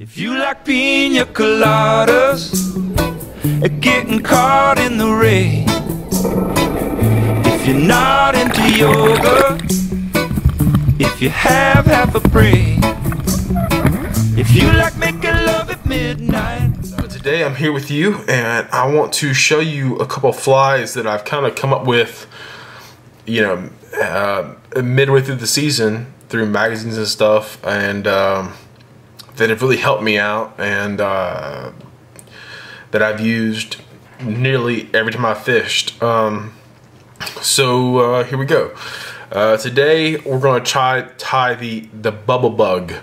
If you like pina coladas, getting caught in the rain. If you're not into yoga, if you have half a brain. If you like making love at midnight. Today I'm here with you and I want to show you a couple flies that I've kind of come up with, you know, midway through the season through magazines and stuff, and that have really helped me out, and that I've used nearly every time I fished. So here we go. Today we're going to tie the bubble bug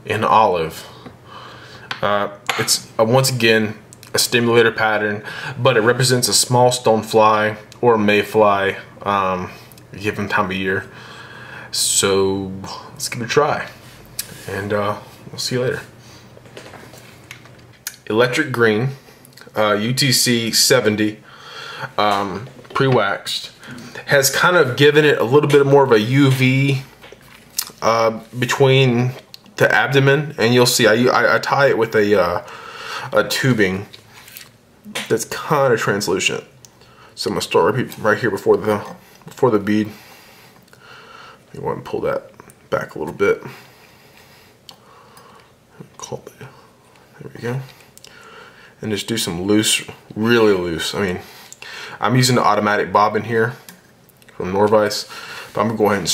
in olive. It's once again a stimulator pattern, but it represents a small stonefly or a mayfly, given time of year. So let's give it a try, and we'll see you later. Electric green, UTC 70, pre-waxed, has kind of given it a little bit more of a UV between the abdomen, and you'll see I tie it with a tubing that's kind of translucent. So I'm gonna start right here before the bead. You want to pull that back a little bit. There we go. And just do some loose, really loose. I mean, I'm using the automatic bobbin here from Norvise, but I'm gonna go ahead and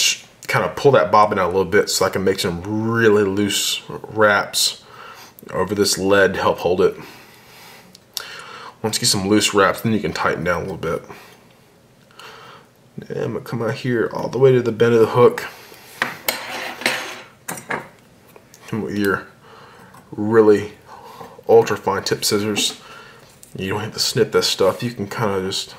kind of pull that bobbin out a little bit so I can make some really loose wraps over this lead to help hold it. Once you get some loose wraps, then you can tighten down a little bit. And I'm gonna come out here all the way to the bend of the hook. And with your really ultra fine tip scissors, you don't have to snip that stuff. You can kind of just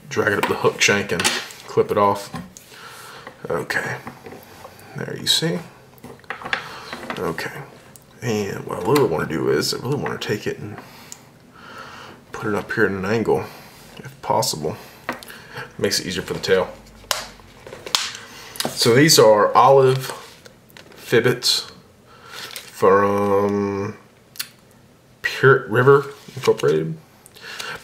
drag it up the hook shank and clip it off. Okay, there you see. Okay, and what I really want to do is I really want to take it and put it up here at an angle, if possible. Makes it easier for the tail. So these are olive fibbits from Pure River Incorporated.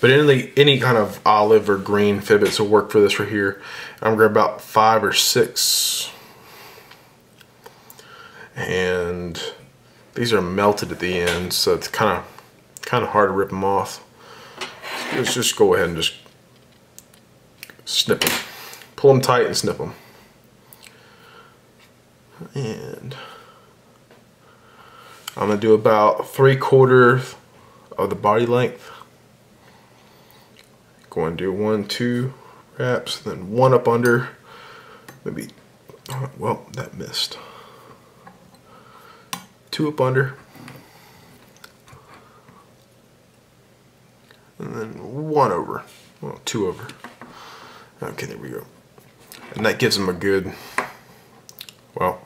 But any kind of olive or green fibbits will work for this right here. I'm gonna grab about 5 or 6. And these are melted at the end, so it's kind of hard to rip them off. Let's just go ahead and just snip them. Pull them tight and snip them. And I'm gonna do about 3/4 of the body length. Go and do 1, 2 wraps, then 1 up under. Maybe, well, that missed. 2 up under. And then 1 over. Well, 2 over. Okay, there we go. And that gives them a good, well,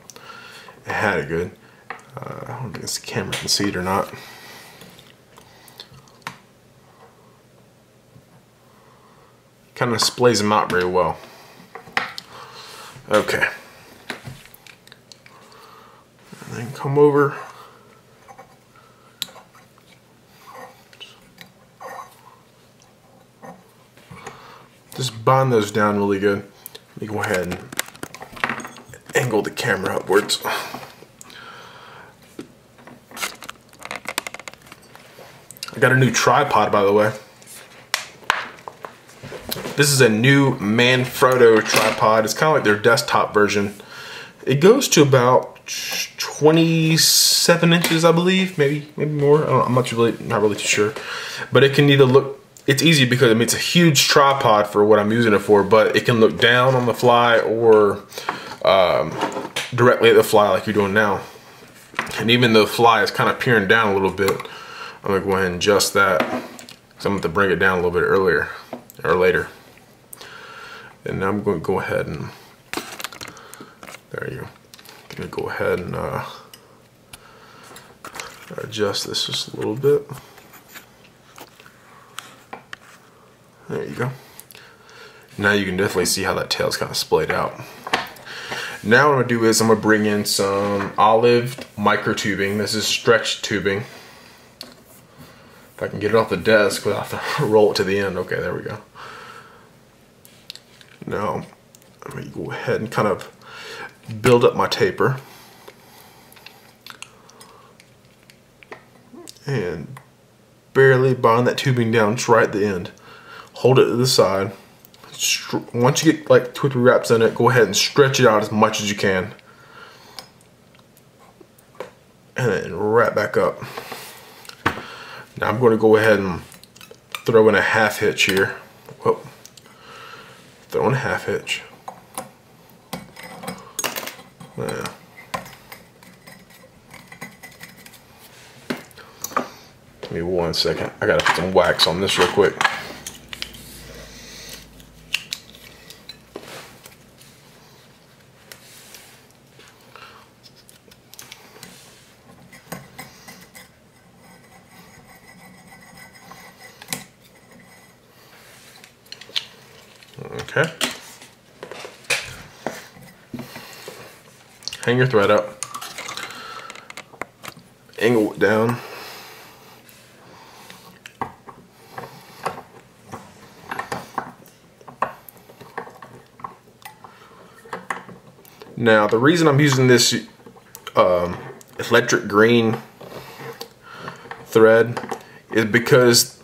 it had a good, I don't think the camera can see it or not. Kind of splays them out very well. Okay. And then come over. Just bind those down really good. Let me go ahead and angle the camera upwards. I got a new tripod, by the way. This is a new Manfrotto tripod. It's kind of like their desktop version. It goes to about 27 inches, I believe, maybe more. I don't know, I'm not really too sure. But it can either look, it's easy because I mean it's a huge tripod for what I'm using it for, but it can look down on the fly or directly at the fly like you're doing now. And even though the fly is kind of peering down a little bit, I'm gonna go ahead and adjust that. So I'm gonna have to bring it down a little bit earlier or later. And now I'm going to go ahead and, there you go. I'm going to go ahead and adjust this just a little bit. There you go. Now you can definitely see how that tail's kind of splayed out. Now what I'm gonna do is I'm gonna bring in some olive micro tubing. This is stretch tubing. If I can get it off the desk without to roll it to the end. Okay, there we go. Now I'm gonna go ahead and kind of build up my taper. And barely bind that tubing down just right at the end. Hold it to the side. Once you get like 2 or 3 wraps in it, go ahead and stretch it out as much as you can. And then wrap back up. Now I'm going to go ahead and throw in a half hitch here. Whoa. Throw in a half hitch. Now. Give me 1 second. I gotta put some wax on this real quick. Okay. Hang your thread up. Angle it down. Now the reason I'm using this electric green thread is because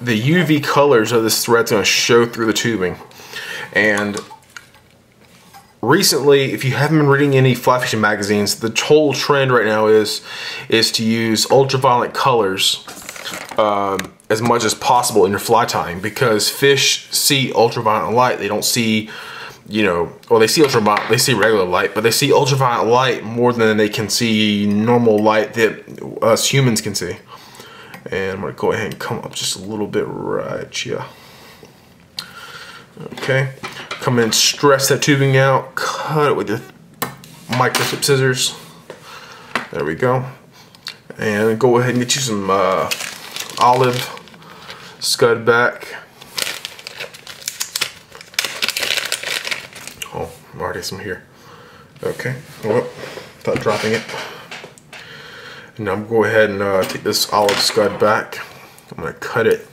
the UV colors of this thread is going to show through the tubing. And recently, if you haven't been reading any fly fishing magazines, the whole trend right now is to use ultraviolet colors as much as possible in your fly tying, because fish see ultraviolet light. They don't see, you know, well, they see ultraviolet, they see regular light, but they see ultraviolet light more than they can see normal light that us humans can see. And I'm gonna go ahead and come up just a little bit right here. Okay, come in, stress that tubing out, cut it with your micro tip scissors. There we go. And go ahead and get you some olive scud back. Oh, already some here. Okay, well, without dropping it. And now I'm gonna go ahead and take this olive scud back. I'm gonna cut it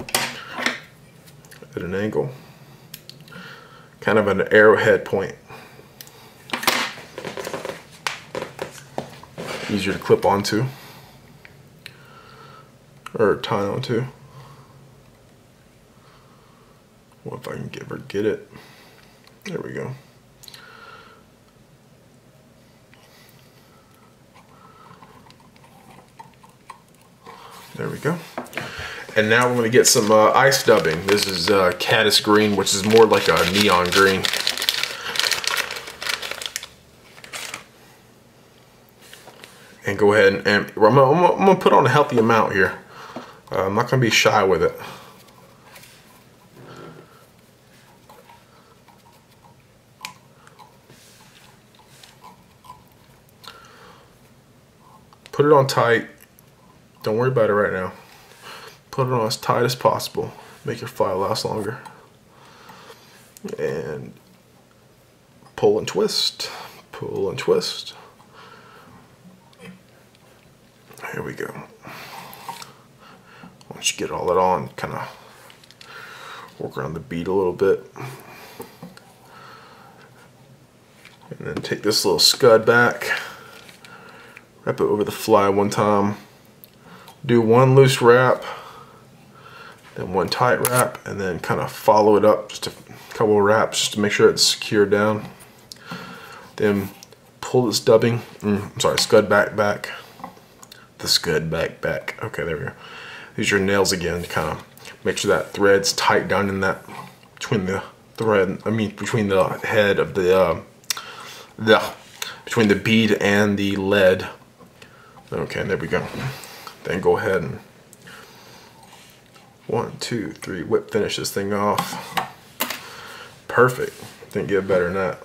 at an angle, kind of an arrowhead point. Easier to clip onto or tie onto. What if I can get it? There we go. There we go. And now we're going to get some ice dubbing. This is caddis green, which is more like a neon green. And go ahead and I'm going to put on a healthy amount here. I'm not going to be shy with it. Put it on tight. Don't worry about it right now. Put it on as tight as possible. Make your fly last longer. And pull and twist. Pull and twist. Here we go. Once you get all that on, kind of work around the bead a little bit. And then take this little scud back. Wrap it over the fly one time. Do one loose wrap, then one tight wrap, and then kind of follow it up just a couple of wraps just to make sure it's secured down. Then pull this dubbing, scud back. The scud back. Okay, there we go. Use your nails again to kind of make sure that thread's tight down in that, between the thread, between the head of between the bead and the lead. Okay, there we go. Then go ahead and 1, 2, 3, whip finish this thing off. Perfect. Didn't get better than that.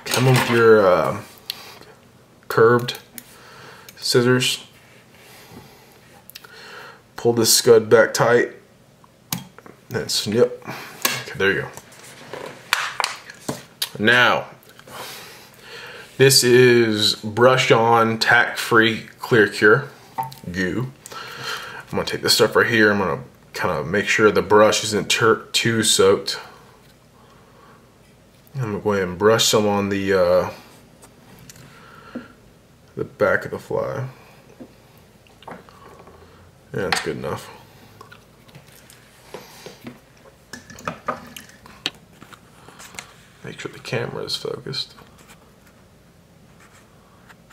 Come in with your curved scissors. Pull this scud back tight. Then snip. Okay, there you go. Now, this is brush on tack free clear cure goo. I'm gonna take this stuff right here. I'm gonna kind of make sure the brush isn't too soaked. I'm gonna go ahead and brush some on the back of the fly. Yeah, that's good enough. Make sure the camera is focused.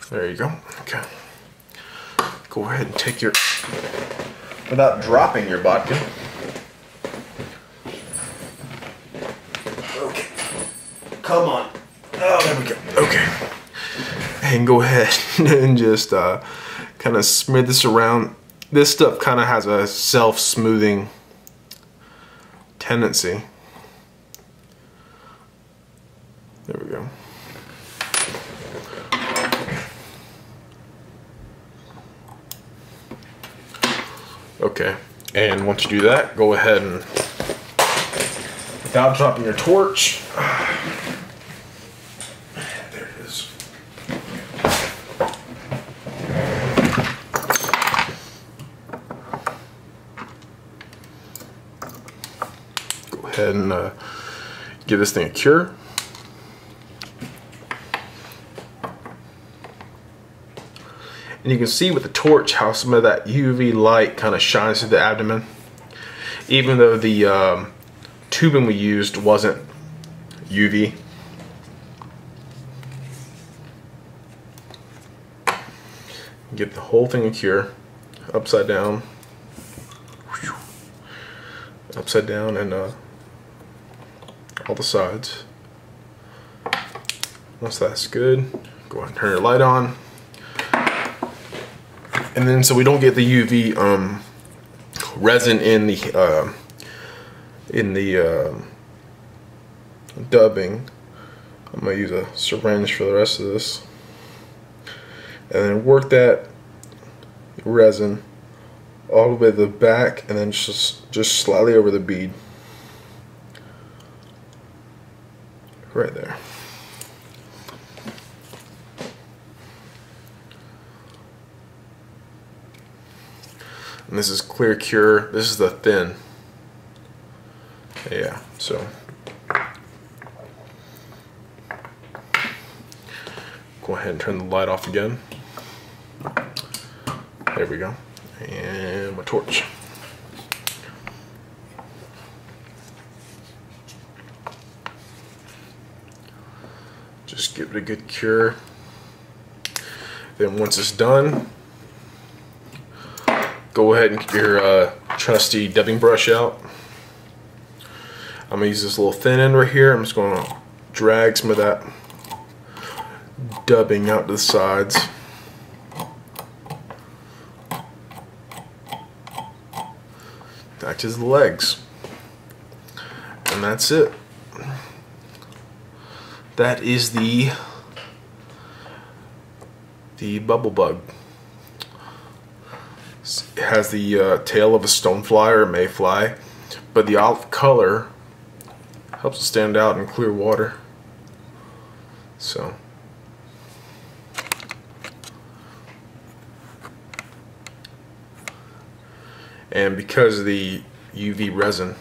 There you go. Okay. Go ahead and take your, without dropping your vodka. Okay. Come on. Oh, there we go. Okay. And go ahead and just kind of smear this around. This stuff kind of has a self-smoothing tendency. There we go. Okay, and once you do that, go ahead and, without dropping your torch, there it is. Go ahead and give this thing a cure. And you can see with the torch how some of that UV light kind of shines through the abdomen. Even though the tubing we used wasn't UV. Give the whole thing a cure. Upside down. Upside down and all the sides. Once that's good, go ahead and turn your light on. And then, so we don't get the UV resin in the dubbing, I'm gonna use a syringe for the rest of this, and then work that resin all the way to the back, and then just slightly over the bead, right there. And this is clear cure. This is the thin. Yeah, so go ahead and turn the light off again. There we go. And my torch. Just give it a good cure. Then once it's done, go ahead and get your trusty dubbing brush out. I'm going to use this little thin end right here. I'm just going to drag some of that dubbing out to the sides. Back to the legs. And that's it. That is the bubble bug. It has the tail of a stonefly or a mayfly, but the olive color helps it stand out in clear water. So, and because of the UV resin,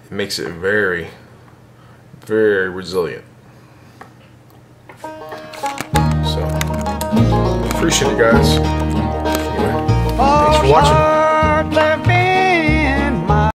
it makes it very, very resilient. So, appreciate it, guys. Anyway, thanks for watching.